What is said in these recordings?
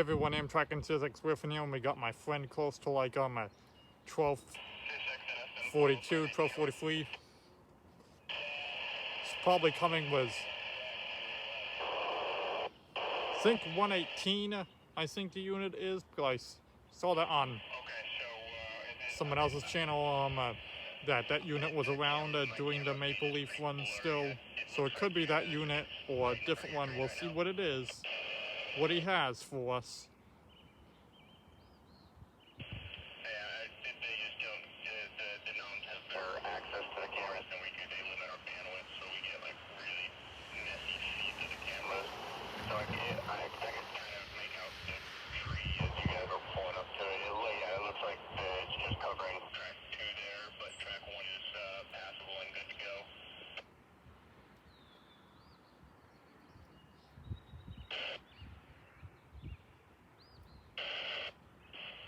everyone, Amtrak and 6 with you, and we got my friend close to like 12:42, 12:43. It's probably coming with, I think 118. I think the unit is, because I saw that on someone else's channel. That unit was around doing the Maple Leaf run still, so it could be that unit or a different one. We'll see what it is, what he has for us. Access to the cameras, and they limit our bandwidth, so we get like really messy feeds of the cameras. So I can kind of make out the tree as you guys are pulling up to it. It looks like it's just covering track 2 there, but track 1 is passable and good to go.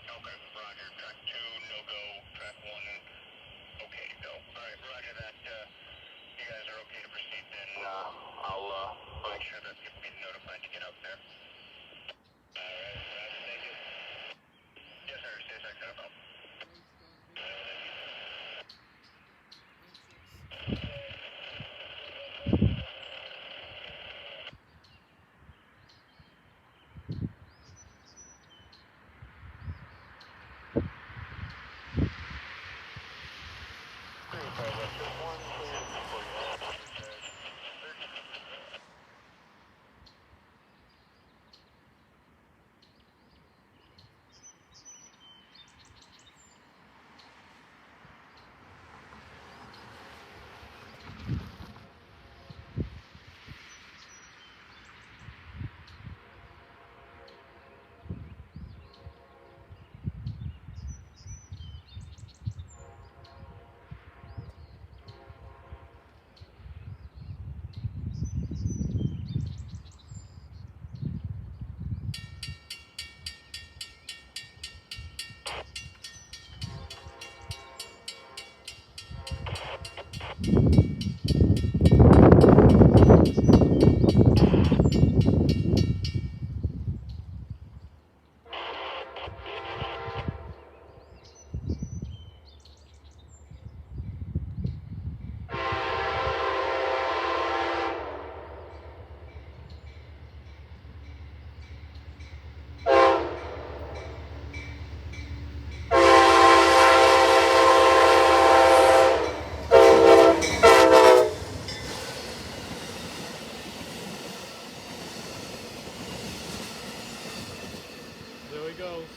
Okay, roger. Track 2, no go. Track 1, okay to go. Alright, roger that. You guys are okay to proceed then. I'll make sure that people get notified to get up there. Alright, roger, thank you. Yes, sir. Stay safe, set up. There he goes.